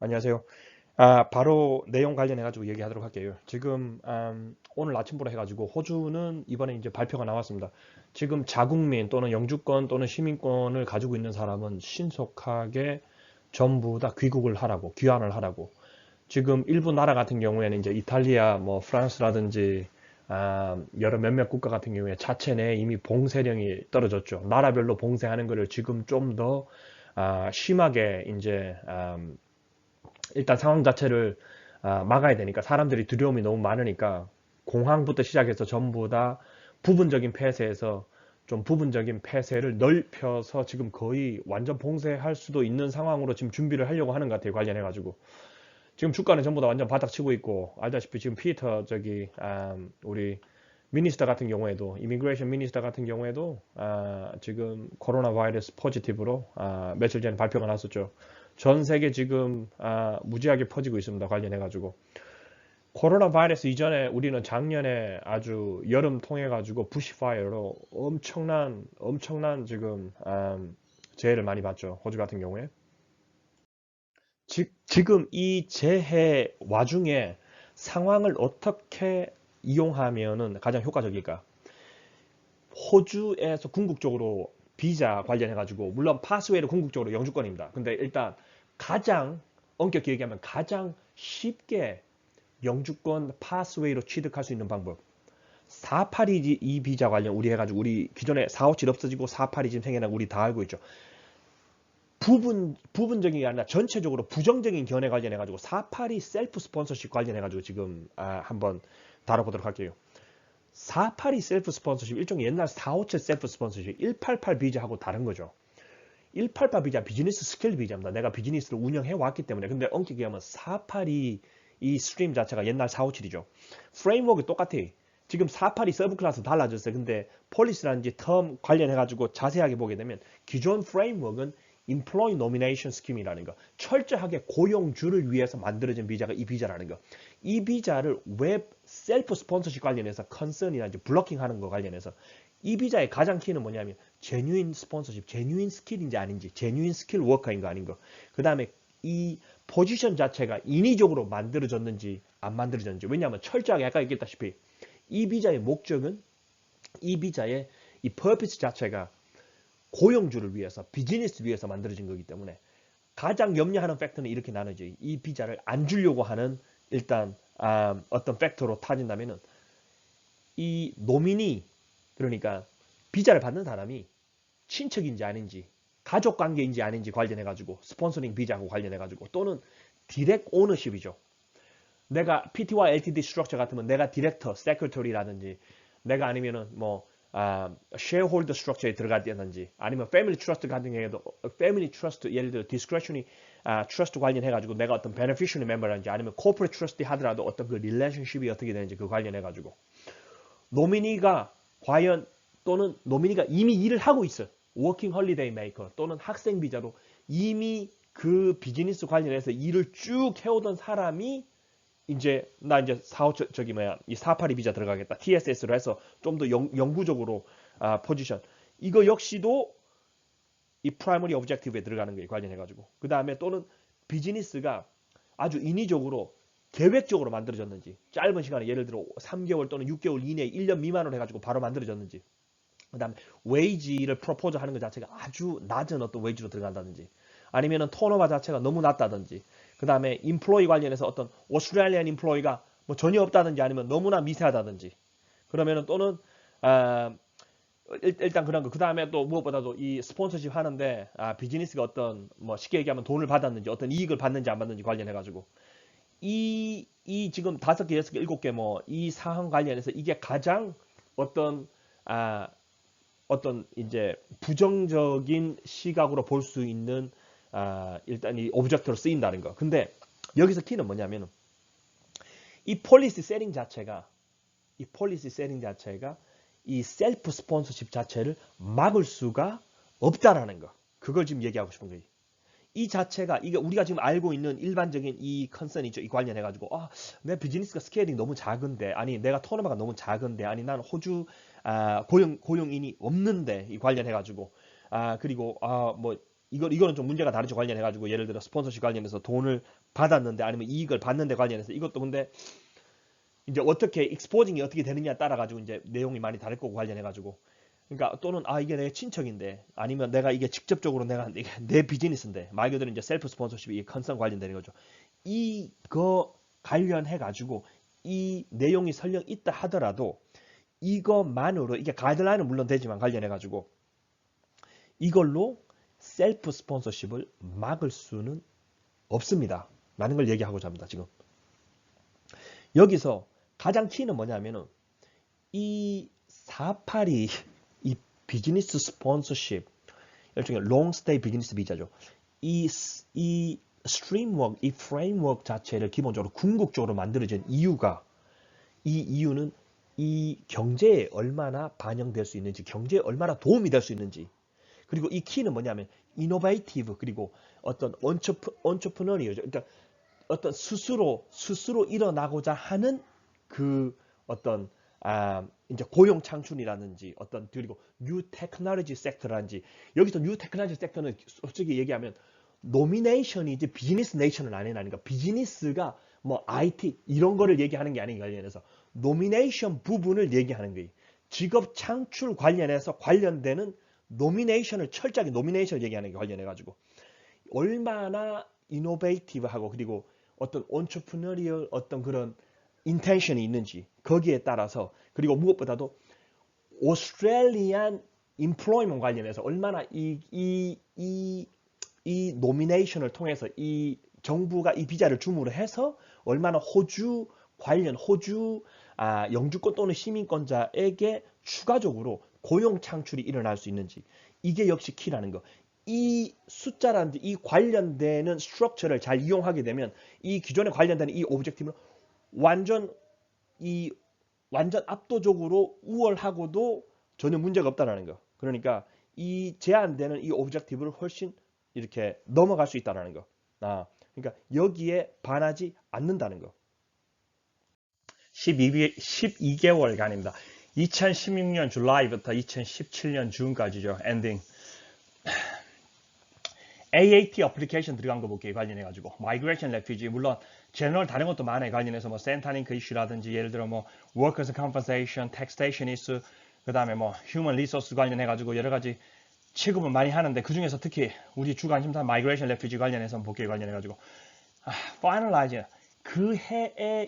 안녕하세요. 바로 내용 관련해가지고 얘기하도록 할게요. 지금, 오늘 아침부로 해가지고 호주는 이번에 이제 발표가 나왔습니다. 지금 자국민 또는 영주권 또는 시민권을 가지고 있는 사람은 신속하게 전부 다 귀국을 하라고, 귀환을 하라고. 지금 일부 나라 같은 경우에는 이제 이탈리아, 뭐 프랑스라든지, 여러 몇몇 국가 같은 경우에 자체 내에 이미 봉쇄령이 떨어졌죠. 나라별로 봉쇄하는 거를 지금 좀 더, 심하게 이제, 일단 상황 자체를 막아야 되니까 사람들이 두려움이 너무 많으니까 공항부터 시작해서 전부 다 부분적인 폐쇄에서 좀 부분적인 폐쇄를 넓혀서 지금 거의 완전 봉쇄할 수도 있는 상황으로 지금 준비를 하려고 하는 것 같아요. 관련해가지고 지금 주가는 전부 다 완전 바닥 치고 있고 알다시피 지금 피터 저기 우리 미니스터 같은 경우에도 이미그레이션 미니스터 같은 경우에도 지금 코로나 바이러스 포지티브로 며칠 전에 발표가 났었죠. 전 세계 지금 무지하게 퍼지고 있습니다. 관련해가지고 코로나 바이러스 이전에 우리는 작년에 아주 여름 통해가지고 부시파이어로 엄청난 지금 재해를 많이 봤죠. 호주 같은 경우에 지금 이 재해 와중에 상황을 어떻게 이용하면은 가장 효과적일까? 호주에서 궁극적으로 비자 관련해가지고 물론 파스웨이로 궁극적으로 영주권입니다. 근데 일단 가장 엄격히 얘기하면 가장 쉽게 영주권 파스웨이로 취득할 수 있는 방법 482 비자 관련 우리 해가지고 우리 기존에 457 없어지고 482 지금 생겨나고 우리 다 알고 있죠. 부분적인 게 아니라 전체적으로 부정적인 견해 관련해가지고 482 셀프 스폰서십 관련해가지고 지금 한번 다뤄보도록 할게요. 482 셀프 스폰서십 일종의 옛날 457 셀프 스폰서십 188 비자하고 다른 거죠. 188 비자 비즈니스 스킬 비자입니다. 내가 비즈니스를 운영해 왔기 때문에. 근데 엄격히 하면 482 이 스트림 자체가 옛날 457이죠. 프레임워크 똑같아. 지금 482 서브 클래스 달라졌어요. 근데 폴리시라든지 텀 관련해가지고 자세하게 보게 되면 기존 프레임워크는 Employee Nomination Scheme이라는 거. 철저하게 고용주를 위해서 만들어진 비자가 이 비자라는 거. 이 비자를 웹 셀프 스폰서십 관련해서 컨선이라든지 블로킹하는 거 관련해서 이 비자의 가장 키는 뭐냐면 제뉴인 스폰서십, 제뉴인 스킬인지 아닌지, 제뉴인 스킬 워커인 거 아닌 거. 그 다음에 이 포지션 자체가 인위적으로 만들어졌는지 안 만들어졌는지. 왜냐하면 철저하게 아까 얘기했다시피 이 비자의 목적은 이 비자의 이 퍼피스 자체가 고용주를 위해서 비즈니스 위해서 만들어진 거기 때문에 가장 염려하는 팩터는 이렇게 나누죠. 이 비자를 안 주려고 하는 일단 어떤 팩터로 타진다면은 이 노미니 그러니까 비자를 받는 사람이 친척인지 아닌지 가족 관계인지 아닌지 관련해가지고 스폰서링 비자하고 관련해가지고 또는 디렉 오너십이죠. 내가 PT와 LTD 스트럭처 같으면 내가 디렉터, 세크리터리라든지 내가 아니면은 뭐 쉐어홀더 스트럭처에 들어갔다든지 아니면 패밀리 트러스트 같은 경우에도 패밀리 트러스트 예를 들어 디스크레셔니 트러스트 관련해가지고 내가 어떤 베네피셔리 멤버라든지 아니면 코퍼레이트 트러스트 하더라도 어떤 그 릴레이션십이 어떻게 되는지 그 관련해가지고 노미니가 과연 또는 노미니가 이미 일을 하고 있어. 워킹 헐리데이 메이커 또는 학생 비자로 이미 그 비즈니스 관련해서 일을 쭉 해오던 사람이 이제 나 이제 저기 뭐야 이 482 비자 들어가겠다. TSS로 해서 좀 더 영구적으로 포지션 이거 역시도 이 프라이머리 오브젝티브에 들어가는 거에 관련해 가지고 그 다음에 또는 비즈니스가 아주 인위적으로 계획적으로 만들어졌는지 짧은 시간에 예를 들어 3개월 또는 6개월 이내에 1년 미만으로 해가지고 바로 만들어졌는지 그 다음에 웨이지를 프로포즈 하는 것 자체가 아주 낮은 어떤 웨이지로 들어간다든지 아니면은 턴오버 자체가 너무 낮다든지 그 다음에 인플로이 관련해서 어떤 오스트레일리안 인플로이가 뭐 전혀 없다든지 아니면 너무나 미세하다든지 그러면은 또는 일단 그런 거. 그 다음에 또 무엇보다도 이 스폰서십 하는데 비즈니스가 어떤 뭐 쉽게 얘기하면 돈을 받았는지 어떤 이익을 받는지 안 받는지 관련해가지고 이 지금 5개, 6개, 7개 뭐 이 사항 관련해서 이게 가장 어떤 아, 어떤 이제 부정적인 시각으로 볼 수 있는 일단 이 오브젝트로 쓰인다는 거. 근데 여기서 키는 뭐냐면 이 폴리시 세팅 자체가 이 셀프 스폰서십 자체를 막을 수가 없다라는 거. 그걸 지금 얘기하고 싶은 거예요. 이 자체가 이게 우리가 지금 알고 있는 일반적인 이 컨선이죠. 이 관련해 가지고 내 비즈니스가 스케일이 너무 작은데 아니 내가 턴오버가 너무 작은데 아니 난 호주 고용인이 없는데 이 관련해 가지고 그리고 뭐 이거는 좀 문제가 다르죠. 관련해가지고 예를 들어 스폰서십 관련해서 돈을 받았는데 아니면 이익을 받는데 관련해서 이것도 근데 이제 어떻게 익스포징이 어떻게 되느냐에 따라 가지고 이제 내용이 많이 다를 거고 관련해가지고 그러니까 또는 이게 내 친척인데 아니면 내가 이게 직접적으로 내가 이게 내 비즈니스인데 말 그대로 이제 셀프 스폰서십이 컨선 관련되는 거죠. 이거 관련해 가지고 이 내용이 설령 있다 하더라도 이것만으로 이게 가이드라인은 물론 되지만 관련해 가지고 이걸로 셀프 스폰서십을 막을 수는 없습니다. 라는 걸 얘기하고자 합니다. 지금 여기서 가장 키는 뭐냐면은 이 482 이 비즈니스 스폰서십 일종의 롱스테이 비즈니스 비자죠. 이 스트림워크, 이 프레임워크 자체를 기본적으로 궁극적으로 만들어진 이유가 이 이유는 이 경제에 얼마나 반영될 수 있는지, 경제에 얼마나 도움이 될 수 있는지, 그리고 이 키는 뭐냐면 이노베이티브 그리고 어떤 언처프너리어죠. 그러니까 어떤 스스로 일어나고자 하는 그 어떤 이제 고용 창출이라든지 어떤 그리고 뉴 테크놀로지 섹터라든지 여기서 뉴 테크놀로지 섹터는 솔직히 얘기하면 노미네이션이지 비즈니스 네이션은 아니라니까 비즈니스가 뭐 IT 이런 거를 얘기하는 게 아닌 관련해서 노미네이션 부분을 얘기하는 거예요. 직업 창출 관련해서 관련되는 노미네이션을 철저하게 노미네이션을 얘기하는 게 관련해 가지고 얼마나 이노베이티브하고 그리고 어떤 온트프너리얼 어떤 그런 인텐션이 있는지 거기에 따라서 그리고 무엇보다도 오스트레일리안 인플로이먼트 관련해서 얼마나 이 노미네이션을 통해서 이 정부가 이 비자를 줌으로 해서 얼마나 호주 관련 호주 영주권 또는 시민권자에게 추가적으로 고용 창출이 일어날 수 있는지 이게 역시 키라는 거. 이 숫자라든지 이 관련되는 스트럭처를 잘 이용하게 되면 이 기존에 관련되는 이 오브젝티브는 완전 압도적으로 우월하고도 전혀 문제가 없다라는 거. 그러니까 이 제한되는 이 오브젝티브를 훨씬 이렇게 넘어갈 수 있다라는 거. 그러니까 여기에 반하지 않는다는 거. 12개월간입니다. 2016년 줄라이부터 2017년 줌까지죠. 엔딩. AAT 어플리케이션 들어간 거 볼게요. 관련해가지고. Migration Refugee. 물론, 제너럴 다른 것도 많아요. 관련해서 뭐, 센터링크 이슈라든지, 예를 들어 뭐, Workers Compensation, Taxation 이슈, 그 다음에 뭐, Human Resource 관련해가지고 여러 가지 취급을 많이 하는데, 그 중에서 특히 우리 주관심사 Migration Refugee 관련해서 볼게요. 관련해가지고. Finalize.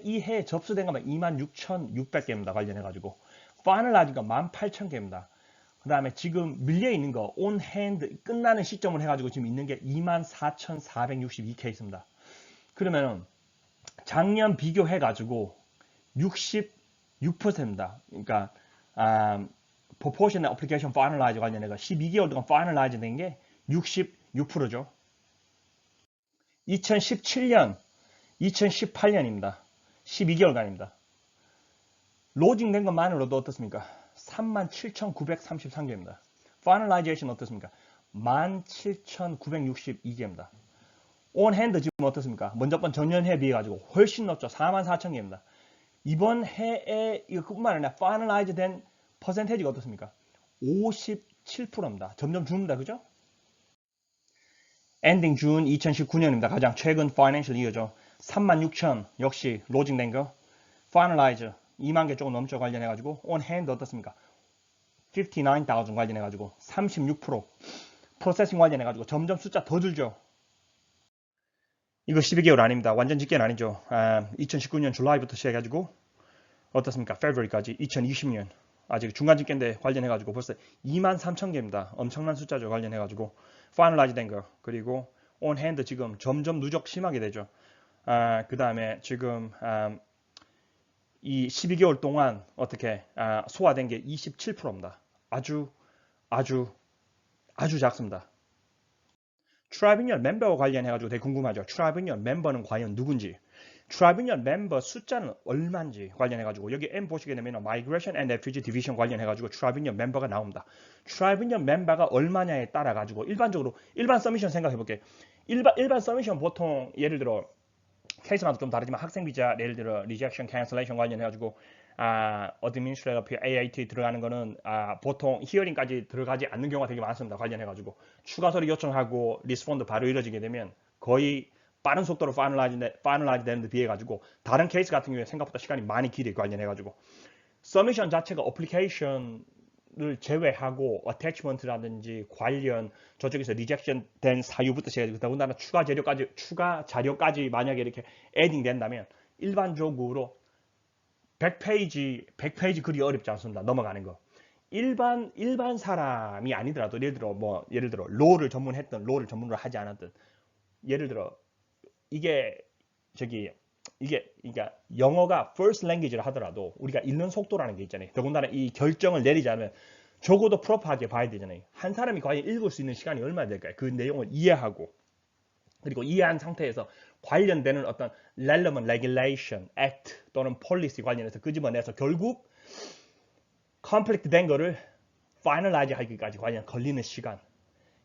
이 해에 접수된 것만 26,600개입니다. 관련해가지고. Finalize가 18,000개입니다. 그 다음에 지금 밀려있는 거, on hand, 끝나는 시점을 해가지고 지금 있는 게 24,462케이스입니다. 그러면은 작년 비교해가지고 66%입니다. 그러니까, proportionate application finalize 관련해서 12개월 동안 finalize 된 게 66%죠. 2018년입니다. 12개월간입니다. 로징된 것만으로도 어떻습니까? 37,933개입니다. Finalization 어떻습니까? 17,962개입니다. On hand 지금 어떻습니까? 먼저 번 전년해에 비해 가지고 훨씬 높죠. 44,000개입니다. 이번 해에 이것뿐만 아니라 Finalize 된 퍼센테이지가 어떻습니까? 57%입니다. 점점 줄는다, 그죠? 엔딩 준 2019년입니다. 가장 최근 파이낸셜 이어죠. 36,000 역시 로징된 거. Finalize 2만 개 조금 넘죠. 관련해가지고 on hand 어떻습니까? 59,000 관련해가지고 36% 프로세싱 관련해가지고 점점 숫자 더 줄죠. 이거 12개월 아닙니다. 완전 집계는 아니죠. 2019년 줄라이부터 시작해가지고 어떻습니까? February까지 2020년 아직 중간 집계인데 관련해가지고 벌써 23,000개입니다. 엄청난 숫자죠. 관련해가지고 finalize 된 거. 그리고 on hand 지금 점점 누적 심하게 되죠. 그 다음에 지금 이 12개월 동안 어떻게 소화된 게 27%입니다. 아주 작습니다. 트라이브니언 멤버와 관련해가지고 되게 궁금하죠. 트라이브니언 멤버는 과연 누군지, 트라이브니언 멤버 숫자는 얼마인지 관련해가지고 여기 M 보시게 되면 Migration and Refugee Division 관련해가지고 트라이브니언 멤버가 나옵니다. 트라이브니언 멤버가 얼마냐에 따라가지고 일반적으로 일반 서미션 생각해볼게요. 일반 서미션 보통 예를 들어 케이스마다 좀 다르지만 학생 비자 예를 들어 리젝션, 캔슬레이션 관련해가지고 administrative AAT 들어가는 거는 보통 히어링까지 들어가지 않는 경우가 되게 많습니다. 관련해가지고 추가 서류 요청하고 리스폰드 바로 이루어지게 되면 거의 빠른 속도로 파이널라이즈 되는 데 비해 가지고 다른 케이스 같은 경우에 생각보다 시간이 많이 길게 관련해가지고 서미션 자체가 어플리케이션을 제외하고 어태치먼트라든지 관련 저쪽에서 리젝션 된 사유부터 시작해서 더군다나 추가 자료까지 만약에 이렇게 에딩 된다면 일반적으로 100페이지 글이 어렵지 않습니다. 넘어가는 거. 일반 사람이 아니더라도 예를 들어 로를 전문했던 로를 전문으로 하지 않았던 예를 들어 이게 그러니까 영어가 first language를 하더라도 우리가 읽는 속도라는 게 있잖아요. 더군다나 이 결정을 내리자면 적어도 프로퍼하게 봐야 되잖아요. 한 사람이 과연 읽을 수 있는 시간이 얼마나 될까요? 그 내용을 이해하고 그리고 이해한 상태에서 관련되는 어떤 relevant regulation, act 또는 policy 관련해서 끄집어내서 결국 conflict 된 거를 finalize 하기까지 과연 걸리는 시간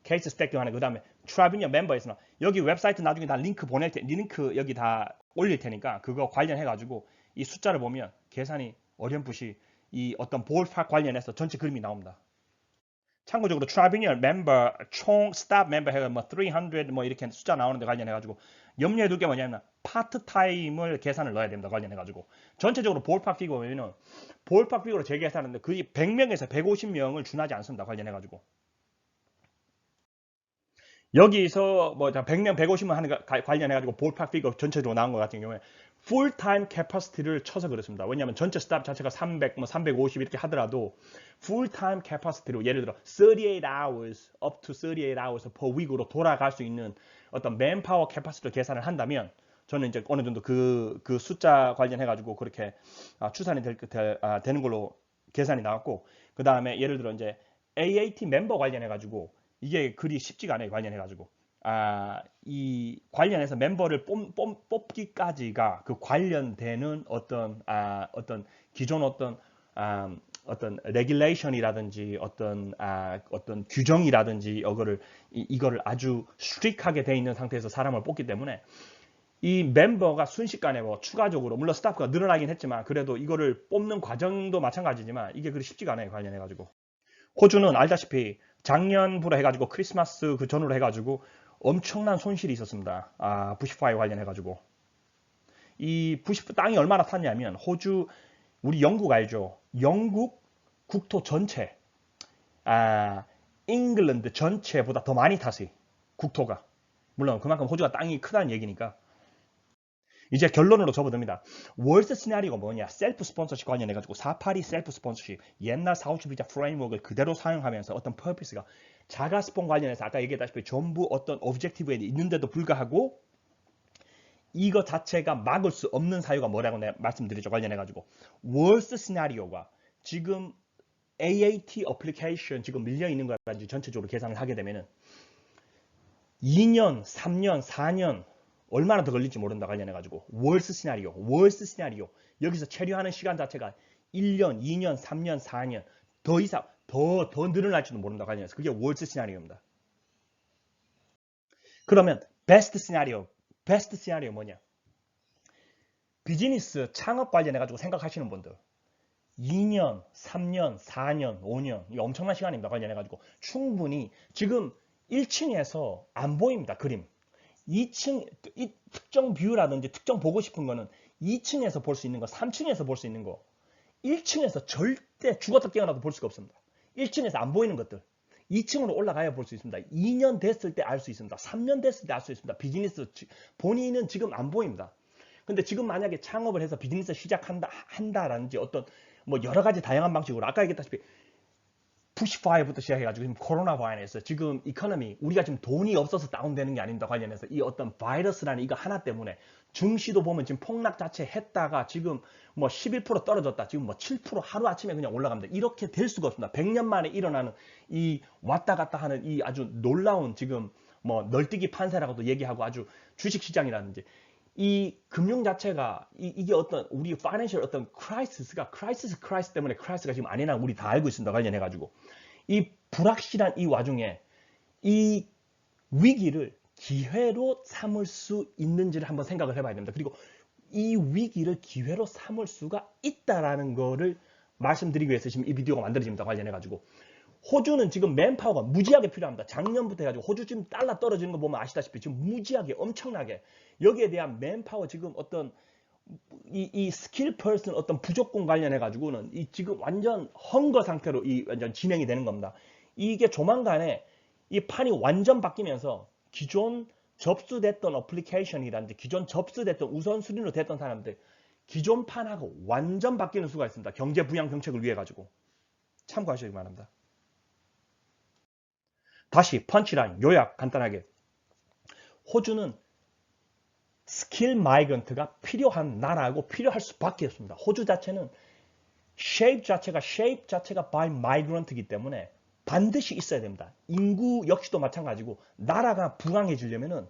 케이스 스택도 하는 그 다음에 트라이뷴 멤버에서는 여기 웹사이트 나중에 다 링크 링크 여기 다 올릴 테니까 그거 관련해 가지고 이 숫자를 보면 계산이 어렴풋이 이 어떤 볼팍 관련해서 전체 그림이 나옵니다. 참고적으로 트라이뷴 멤버 총 스탑 멤버 해가 뭐 300 뭐 이렇게 숫자 나오는 데 관련해 가지고 염려해 둘 게 뭐냐면 파트 타임을 계산을 넣어야 됩니다. 관련해 가지고 전체적으로 볼팍 피거 보면은 볼팍 피거로 재계산하는데 거의 100명에서 150명을 준하지 않습니다. 관련해 가지고 여기서 뭐 100명, 150명 하는 거 관련해가지고 볼팍 피거 전체적으로 나온 것 같은 경우에 풀타임 캐퍼시티를 쳐서 그렇습니다. 왜냐하면 전체 스탑 자체가 300, 뭐 350 이렇게 하더라도 풀타임 캐퍼시티로 예를 들어 38 hours, up to 38 hours per week으로 돌아갈 수 있는 어떤 맨파워 캐퍼시티로 계산을 한다면 저는 이제 어느 정도 그 숫자 관련해가지고 그렇게 추산이 되는 걸로 계산이 나왔고 그 다음에 예를 들어 이제 AAT 멤버 관련해가지고 이게 그리 쉽지가 않아요. 관련해가지고 이 관련해서 멤버를 뽑기까지가 그 관련되는 어떤 기존 어떤 레귤레이션이라든지 어떤 규정이라든지 이거를 아주 스트릭하게 돼 있는 상태에서 사람을 뽑기 때문에 이 멤버가 순식간에 뭐 추가적으로 물론 스타프가 늘어나긴 했지만 그래도 이거를 뽑는 과정도 마찬가지지만 이게 그리 쉽지가 않아요. 관련해가지고 호주는 알다시피 작년부로 해가지고 크리스마스 그 전후로 해가지고 엄청난 손실이 있었습니다. 부시파이어 관련해가지고 이 부시 땅이 얼마나 탔냐면 호주 우리 영국 알죠? 영국 국토 전체 잉글랜드 전체보다 더 많이 탔어요. 국토가 물론 그만큼 호주가 땅이 크다는 얘기니까 이제 결론으로 접어듭니다. 월스 시나리오가 뭐냐? 셀프 스폰서십 관련해가지고 482 셀프 스폰서십 옛날 457비자 프레임워크를 그대로 사용하면서 어떤 퍼피스가 자가 스폰 관련해서 아까 얘기했다시피 전부 어떤 오브젝티브에 있는데도 불구하고 이거 자체가 막을 수 없는 사유가 뭐라고 내가 말씀드리죠. 관련해가지고 월스 시나리오가 지금 AAT 어플리케이션 지금 밀려있는 거라든지 전체적으로 계산을 하게 되면은 2년, 3년, 4년 얼마나 더 걸릴지 모른다 관련해가지고 월스 시나리오 여기서 체류하는 시간 자체가 1년, 2년, 3년, 4년 더 이상 더 늘어날지도 모른다 관련해서 그게 월스 시나리오입니다. 그러면 베스트 시나리오 뭐냐? 비즈니스 창업 관련해가지고 생각하시는 분들 2년, 3년, 4년, 5년 이 엄청난 시간입니다. 관련해가지고 충분히 지금 1층에서 안 보입니다. 그림 2층 이 특정 뷰라든지 특정 보고 싶은 거는 2층에서 볼 수 있는 거 3층에서 볼 수 있는 거 1층에서 절대 죽었다 깨어나도 볼 수가 없습니다. 1층에서 안 보이는 것들 2층으로 올라가야 볼 수 있습니다. 2년 됐을 때 알 수 있습니다. 3년 됐을 때 알 수 있습니다. 비즈니스 본인은 지금 안 보입니다. 근데 지금 만약에 창업을 해서 비즈니스 한다라든지 어떤 뭐 여러 가지 다양한 방식으로 아까 얘기했다시피 푸시파이부터 시작해가지고 지금 코로나 바이러스 지금 이코노미 우리가 지금 돈이 없어서 다운되는 게 아닙니다. 관련해서 이 어떤 바이러스라는 이거 하나 때문에 증시도 보면 지금 폭락 자체 했다가 지금 뭐 11% 떨어졌다 지금 뭐 7% 하루아침에 그냥 올라갑니다. 이렇게 될 수가 없습니다. 100년 만에 일어나는 이 왔다 갔다 하는 이 아주 놀라운 지금 뭐 널뛰기 판세라고도 얘기하고 아주 주식시장이라든지 이 금융 자체가 이게 어떤 우리 파이낸셜 어떤 크라이시스 때문에 크라이시스가 지금 아니나 우리 다 알고 있습니다. 관련해가지고 이 불확실한 이 와중에 이 위기를 기회로 삼을 수 있는지를 한번 생각을 해봐야 됩니다. 그리고 이 위기를 기회로 삼을 수가 있다라는 거를 말씀드리기 위해서 지금 이 비디오가 만들어집니다. 관련해가지고. 호주는 지금 맨파워가 무지하게 필요합니다. 작년부터 해가지고 호주 지금 달러 떨어지는 거 보면 아시다시피 지금 무지하게 엄청나게 여기에 대한 맨파워 지금 어떤 이 스킬 퍼슨 어떤 부족군 관련해가지고는 이 지금 완전 헝거 상태로 이 완전 진행이 되는 겁니다. 이게 조만간에 이 판이 완전 바뀌면서 기존 접수됐던 어플리케이션이라든지 기존 접수됐던 우선순위로 됐던 사람들 기존 판하고 완전 바뀌는 수가 있습니다. 경제 부양 정책을 위해 가지고 참고하시기 바랍니다. 다시 펀치라인 요약 간단하게 호주는 스킬 마이그런트가 필요한 나라고 필요할 수밖에 없습니다. 호주 자체는 쉐입 자체가 by migrant이기 때문에 반드시 있어야 됩니다. 인구 역시도 마찬가지고 나라가 부강해지려면은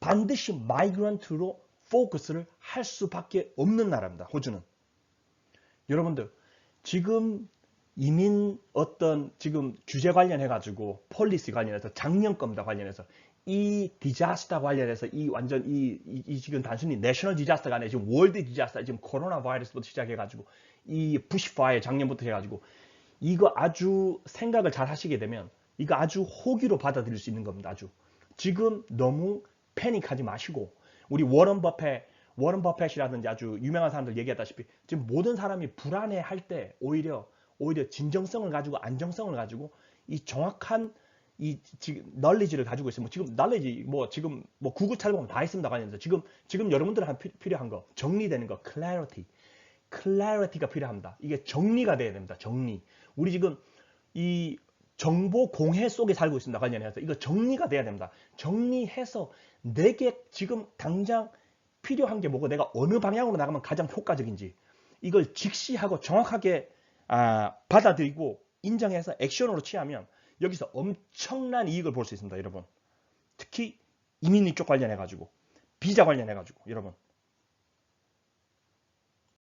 반드시 마이그런트로 포커스를 할 수밖에 없는 나라입니다. 호주는. 여러분들 지금 이민 어떤 지금 주제 관련해 가지고 폴리시 관련해서 작년 겁니다. 관련해서 이 디자스터 관련해서 이 완전 이 지금 단순히 내셔널 디자스터가 아니라 지금 월드 디자스터 지금 코로나 바이러스부터 시작해 가지고 이 부시파이어 작년부터 해 가지고 이거 아주 생각을 잘 하시게 되면 이거 아주 호기로 받아들일 수 있는 겁니다. 아주 지금 너무 패닉하지 마시고 우리 워런 버펫이라든지 아주 유명한 사람들 얘기했다시피 지금 모든 사람이 불안해할 때 오히려 진정성을 가지고 안정성을 가지고 이 정확한 이 지금 널리지를 가지고 있으면 지금 널리지 지금 구글 찾아보면 다 있습니다. 관련해서 지금 여러분들한테 필요한 거 정리되는 거 클래리티가 필요합니다. 이게 정리가 돼야 됩니다. 정리. 우리 지금 이 정보 공해 속에 살고 있습니다. 관련해서 이거 정리가 돼야 됩니다. 정리해서 내게 지금 당장 필요한 게 뭐고 내가 어느 방향으로 나가면 가장 효과적인지 이걸 직시하고 정확하게 받아들이고 인정해서 액션으로 취하면 여기서 엄청난 이익을 볼 수 있습니다. 여러분. 특히 이민리 쪽 관련해가지고 비자 관련해가지고 여러분.